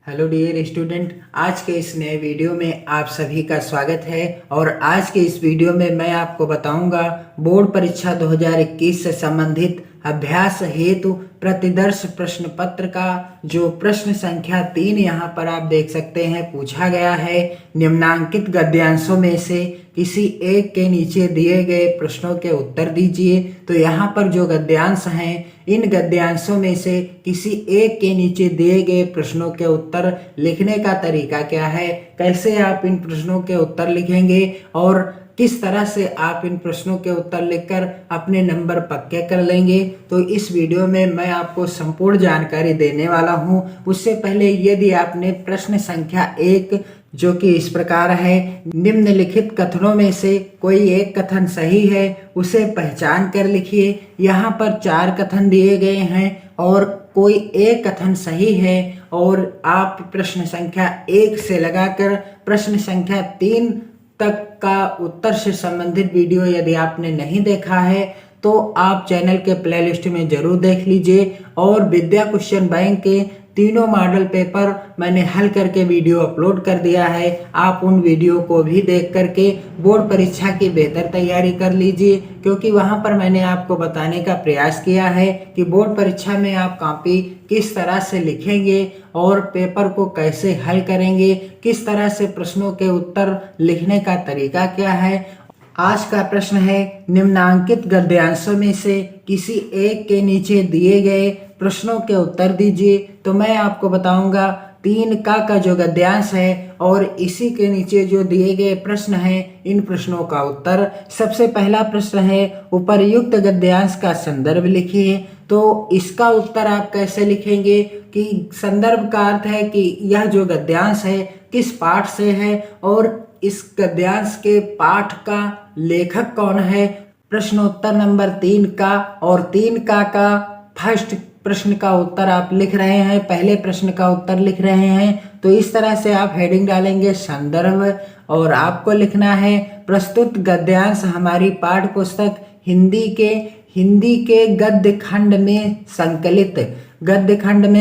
Hello dear student, आज के इस नए वीडियो में आप सभी का स्वागत है। और आज के इस वीडियो में मैं आपको बताऊंगा बोर्ड परीक्षा 2021 से संबंधित अभ्यास हेतु प्रतिदर्श प्रश्न पत्र का जो प्रश्न संख्या 3 यहाँ पर आप देख सकते हैं पूछा गया है। निम्नांकित गद्यांशों में से किसी एक के नीचे दिए गए प्रश्नों के उत्तर दीजिए। तो यहाँ पर जो गद्यांश हैं, इन गद्यांशों में से किसी एक के नीचे दिए गए प्रश्नों के उत्तर लिखने का तरीका क्या है, कैसे आप इन प्रश्नों के उत्तर लिखेंगे और किस तरह से आप इन प्रश्नों के उत्तर लिखकर अपने नंबर पक्के कर लेंगे, तो इस वीडियो में मैं आपको संपूर्ण जानकारी देने वाला हूं। उससे पहले यदि आपने प्रश्न संख्या 1 जो कि इस प्रकार है, निम्नलिखित कथनों में से कोई एक कथन सही है उसे पहचान कर लिखिए। यहाँ पर 4 कथन दिए गए हैं और कोई एक कथन सही है और आप प्रश्न संख्या 1 से लगाकर प्रश्न संख्या 3 तक का उत्तर से संबंधित वीडियो यदि आपने नहीं देखा है तो आप चैनल के प्लेलिस्ट में जरूर देख लीजिए। और विद्या क्वेश्चन बैंक के तीनों मॉडल पेपर मैंने हल करके वीडियो अपलोड कर दिया है, आप उन वीडियो को भी देख करके बोर्ड परीक्षा की बेहतर तैयारी कर लीजिए। क्योंकि वहां पर मैंने आपको बताने का प्रयास किया है कि बोर्ड परीक्षा में आप कॉपी किस तरह से लिखेंगे और पेपर को कैसे हल करेंगे, किस तरह से प्रश्नों के उत्तर लिखने का तरीका क्या है। आज का प्रश्न है, निम्नांकित गद्यांशों में से किसी एक के नीचे दिए गए प्रश्नों के उत्तर दीजिए। तो मैं आपको बताऊंगा 3 का जो गद्यांश है और इसी के नीचे जो दिए गए प्रश्न हैं, इन प्रश्नों का उत्तर। सबसे पहला प्रश्न है, उपर्युक्त गद्यांश का संदर्भ लिखिए। तो इसका उत्तर आप कैसे लिखेंगे कि संदर्भ का अर्थ है कि यह जो गद्यांश है किस पाठ से है और इस गद्यांश के पाठ का लेखक कौन है। प्रश्नोत्तर नंबर 3 का और 3 का फर्स्ट प्रश्न का उत्तर आप लिख रहे हैं, पहले प्रश्न का उत्तर लिख रहे हैं। तो इस तरह से आप हेडिंग डालेंगे संदर्भ और आपको लिखना है प्रस्तुत गद्यांश हमारी पाठ्य पुस्तक हिंदी के गद्य खंड में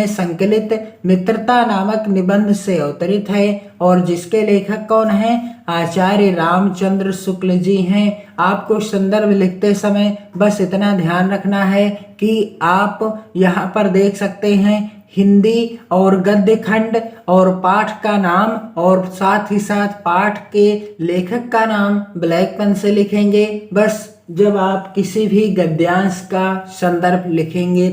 संकलित मित्रता नामक निबंध से अवतरित है और जिसके लेखक कौन हैं, आचार्य रामचंद्र शुक्ल जी हैं। आपको संदर्भ लिखते समय बस इतना ध्यान रखना है कि आप यहाँ पर देख सकते हैं हिंदी और गद्य खंड और पाठ का नाम और साथ ही साथ पाठ के लेखक का नाम ब्लैक पेन से लिखेंगे। बस जब आप किसी भी गद्यांश का संदर्भ लिखेंगे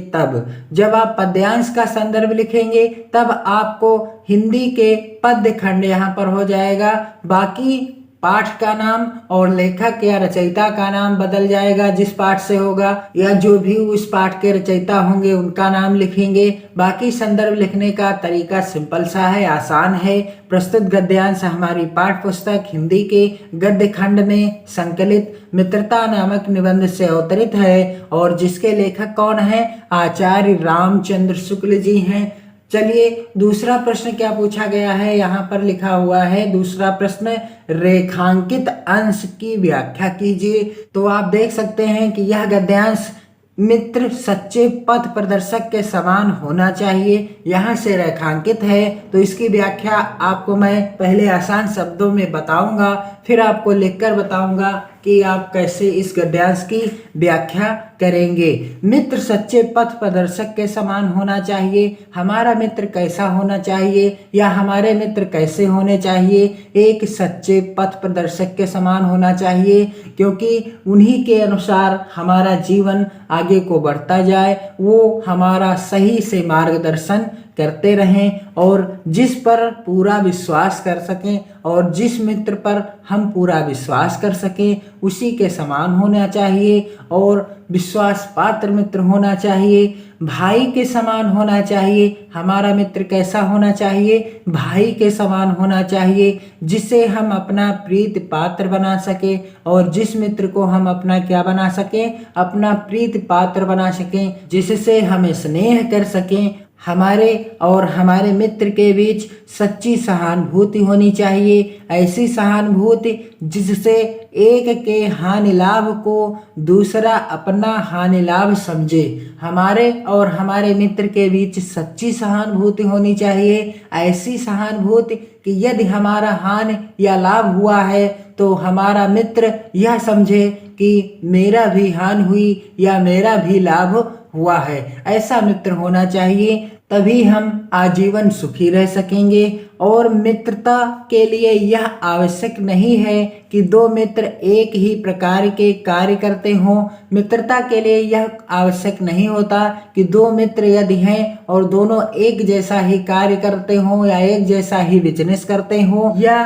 जब आप पद्यांश का संदर्भ लिखेंगे तब आपको हिंदी के पद्य खंड यहाँ पर हो जाएगा, बाकी पाठ का नाम और लेखक या रचयिता का नाम बदल जाएगा जिस पाठ से होगा, या जो भी उस पाठ के रचयिता होंगे उनका नाम लिखेंगे। बाकी संदर्भ लिखने का तरीका सिंपल सा है, आसान है। प्रस्तुत गद्यांश हमारी पाठ्य पुस्तक हिंदी के गद्य खंड में संकलित मित्रता नामक निबंध से अवतरित है और जिसके लेखक कौन है, आचार्य रामचंद्र शुक्ल जी हैं। चलिए दूसरा प्रश्न क्या पूछा गया है, यहाँ पर लिखा हुआ है दूसरा प्रश्न, रेखांकित अंश की व्याख्या कीजिए। तो आप देख सकते हैं कि यह गद्यांश मित्र सच्चे पथ प्रदर्शक के समान होना चाहिए, यहाँ से रेखांकित है। तो इसकी व्याख्या आपको मैं पहले आसान शब्दों में बताऊंगा, फिर आपको लिखकर बताऊंगा कि आप कैसे इस गद्यांश की व्याख्या करेंगे। मित्र सच्चे पथ प्रदर्शक के समान होना चाहिए। हमारा मित्र कैसा होना चाहिए या हमारे मित्र कैसे होने चाहिए, एक सच्चे पथ प्रदर्शक के समान होना चाहिए, क्योंकि उन्हीं के अनुसार हमारा जीवन आगे को बढ़ता जाए, वो हमारा सही से मार्गदर्शन करते रहें और जिस पर पूरा विश्वास कर सकें और जिस मित्र पर हम पूरा विश्वास कर सकें उसी के समान होना चाहिए और विश्वास पात्र मित्र होना चाहिए। भाई के समान होना चाहिए। हमारा मित्र कैसा होना चाहिए, भाई के समान होना चाहिए, जिसे हम अपना प्रीति पात्र बना सके और जिस मित्र को हम अपना क्या बना सकें, अपना प्रीति पात्र बना सकें, जिससे हम स्नेह कर सकें। हमारे और हमारे मित्र के बीच सच्ची सहानुभूति होनी चाहिए। ऐसी सहानुभूति जिससे एक के हानि लाभ को दूसरा अपना हानि लाभ समझे। हमारे और हमारे मित्र के बीच सच्ची सहानुभूति होनी चाहिए। ऐसी सहानुभूति कि यदि हमारा हानि या लाभ हुआ है तो हमारा मित्र यह समझे कि मेरा भी हानि हुई या मेरा भी लाभ हुआ है। ऐसा मित्र होना चाहिए, तभी हम आजीवन सुखी रह सकेंगे। और मित्रता के लिए यह आवश्यक नहीं है कि दो मित्र एक ही प्रकार के कार्य करते हों। मित्रता के लिए यह आवश्यक नहीं होता कि दो मित्र यदि हैं और दोनों एक जैसा ही कार्य करते हों या एक जैसा ही बिजनेस करते हों या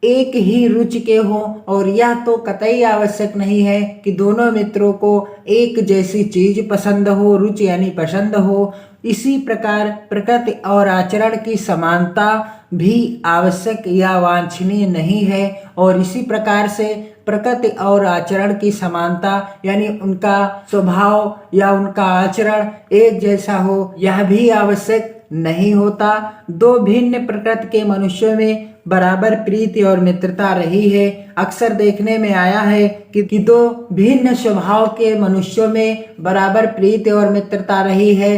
एक ही रुचि के हो, और यह तो कतई आवश्यक नहीं है कि दोनों मित्रों को एक जैसी चीज पसंद हो, रुचि यानी पसंद हो। इसी प्रकार प्रकृति और आचरण की समानता भी आवश्यक या वांछनीय नहीं है। और इसी प्रकार से प्रकृति और आचरण की समानता यानी उनका स्वभाव या उनका आचरण एक जैसा हो, यह भी आवश्यक नहीं होता। दो भिन्न प्रकृति के मनुष्यों में बराबर प्रीति और मित्रता रही है। अक्सर देखने में आया है कि दो भिन्न स्वभाव के मनुष्यों में बराबर प्रीति और मित्रता रही है।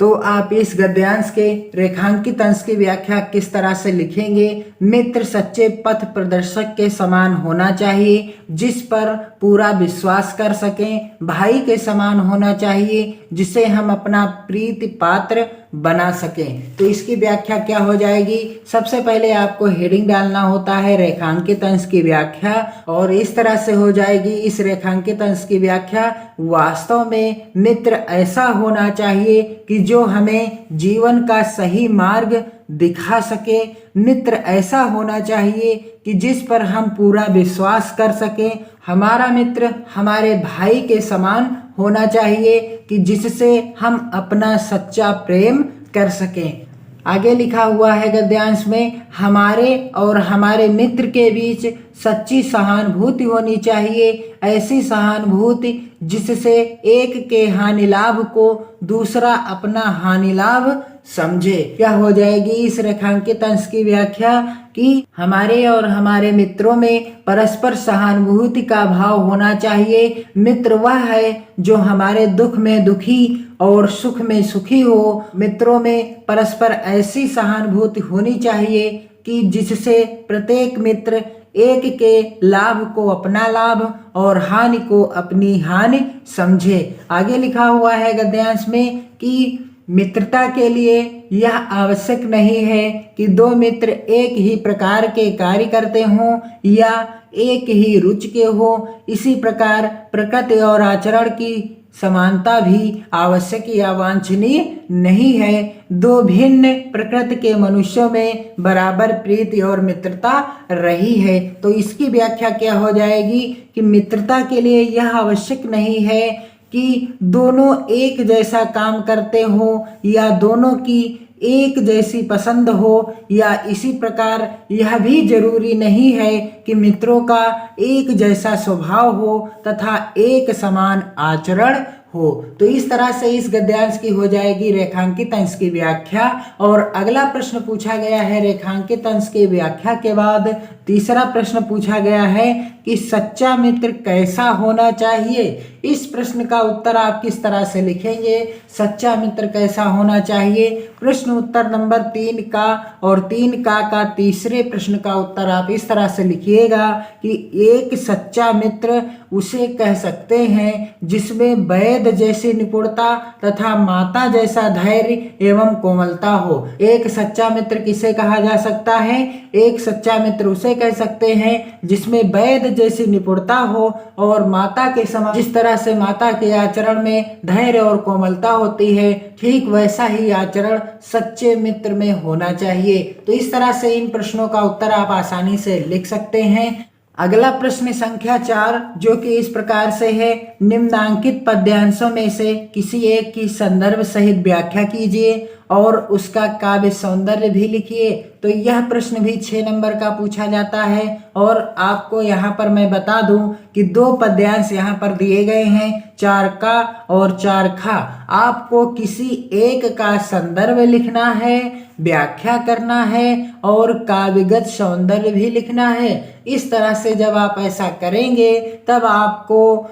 तो आप इस गद्यांश के रेखांकित अंश की व्याख्या किस तरह से लिखेंगे? मित्र सच्चे पथ प्रदर्शक के समान होना चाहिए, जिस पर पूरा विश्वास कर सकें। भाई के समान होना चाहिए, जिसे हम अपना प्रीति पात्र बना सकें। तो इसकी व्याख्या क्या हो जाएगी? सबसे पहले आपको हेडिंग डालना होता है रेखांकित अंश की व्याख्या, और इस तरह से हो जाएगी इस रेखांकित अंश की व्याख्या। वास्तव में मित्र ऐसा होना चाहिए कि जो हमें जीवन का सही मार्ग दिखा सके। मित्र ऐसा होना चाहिए कि जिस पर हम पूरा विश्वास कर सकें। हमारा मित्र हमारे भाई के समान होना चाहिए कि जिससे हम अपना सच्चा प्रेम कर सकें। आगे लिखा हुआ है गद्यांश में, हमारे और हमारे मित्र के बीच सच्ची सहानुभूति होनी चाहिए। ऐसी सहानुभूति जिससे एक के हानि लाभ को दूसरा अपना हानि लाभ समझे। क्या हो जाएगी इस रेखांकित अंश की व्याख्या? कि हमारे और हमारे मित्रों में परस्पर सहानुभूति का भाव होना चाहिए। मित्र वह है जो हमारे दुख में दुखी और सुख में सुखी हो। मित्रों में परस्पर ऐसी सहानुभूति होनी चाहिए कि जिससे प्रत्येक मित्र एक के लाभ को अपना लाभ और हानि को अपनी हानि समझे। आगे लिखा हुआ है गद्यांश में कि मित्रता के लिए यह आवश्यक नहीं है कि दो मित्र एक ही प्रकार के कार्य करते हों या एक ही रुचि के हो। इसी प्रकार प्रकृति और आचरण की समानता भी आवश्यक या वांछनीय नहीं है। दो भिन्न प्रकृति के मनुष्यों में बराबर प्रीति और मित्रता रही है। तो इसकी व्याख्या क्या हो जाएगी कि मित्रता के लिए यह आवश्यक नहीं है कि दोनों एक जैसा काम करते हो या दोनों की एक जैसी पसंद हो, या इसी प्रकार यह भी जरूरी नहीं है कि मित्रों का एक जैसा स्वभाव हो तथा एक समान आचरण हो। तो इस तरह से इस गद्यांश की हो जाएगी रेखांकित अंश की व्याख्या। और अगला प्रश्न पूछा गया है रेखांकित अंश की व्याख्या के बाद तीसरा प्रश्न पूछा गया है कि सच्चा मित्र कैसा होना चाहिए। इस प्रश्न का उत्तर आप किस तरह से लिखेंगे? सच्चा मित्र कैसा होना चाहिए? प्रश्न उत्तर नंबर 3 का और 3 का तीसरे प्रश्न का उत्तर आप इस तरह से लिखिएगा कि एक सच्चा मित्र उसे कह सकते हैं जिसमें वैद जैसी निपुणता तथा माता जैसा धैर्य एवं कोमलता हो। एक सच्चा मित्र किसे कहा जा सकता है? एक सच्चा मित्र उसे कह सकते हैं जिसमें वैद जैसी निपुणता हो और माता के समान, जिस तरह से माता के आचरण में धैर्य और कोमलता होती है, ठीक वैसा ही आचरण सच्चे मित्र में होना चाहिए। तो इस तरह से इन प्रश्नों का उत्तर आप आसानी से लिख सकते हैं। अगला प्रश्न संख्या 4 जो कि इस प्रकार से है, निम्नांकित पद्यांशों में से किसी एक की संदर्भ सहित व्याख्या कीजिए और उसका काव्य सौंदर्य भी लिखिए। तो यह प्रश्न भी 6 नंबर का पूछा जाता है। और आपको यहाँ पर मैं बता दूं कि 2 पद्यांश यहाँ पर दिए गए हैं, 4 का और 4 खा। आपको किसी एक का संदर्भ लिखना है, व्याख्या करना है और काव्यगत सौंदर्य भी लिखना है। इस तरह से जब आप ऐसा करेंगे तब आपको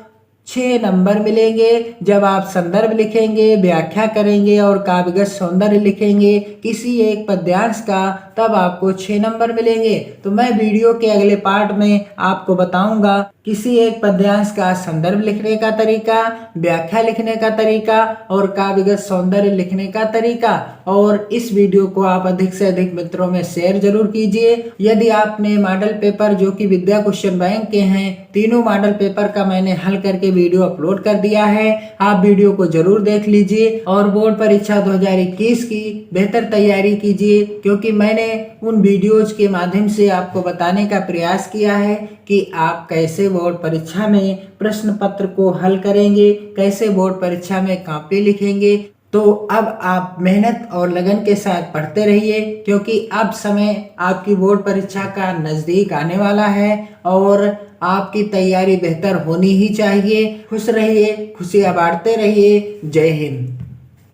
6 नंबर मिलेंगे। जब आप संदर्भ लिखेंगे, व्याख्या करेंगे और काव्यगत सौंदर्य लिखेंगे किसी एक पद्यांश का, तब आपको 6 नंबर मिलेंगे। तो मैं वीडियो के अगले पार्ट में आपको बताऊंगा किसी एक पद्यांश का संदर्भ लिखने का तरीका, व्याख्या लिखने का तरीका और काव्यगत सौंदर्य लिखने का तरीका। और इस वीडियो को आप अधिक से अधिक मित्रों में शेयर जरूर कीजिए। यदि आपने मॉडल पेपर जो कि विद्या क्वेश्चन बैंक के हैं, तीनों मॉडल पेपर का मैंने हल करके वीडियो अपलोड कर दिया है, आप वीडियो को जरूर देख लीजिए और बोर्ड परीक्षा 2021 की बेहतर तैयारी कीजिए। क्योंकि मैंने उन वीडियोज के माध्यम से आपको बताने का प्रयास किया है कि आप कैसे बोर्ड परीक्षा में प्रश्न पत्र को हल करेंगे, कैसे बोर्ड परीक्षा में कॉपी लिखेंगे। तो अब आप मेहनत और लगन के साथ पढ़ते रहिए, क्योंकि अब समय आपकी बोर्ड परीक्षा का नजदीक आने वाला है और आपकी तैयारी बेहतर होनी ही चाहिए। खुश रहिए, खुशियां बांटते रहिए। जय हिंद।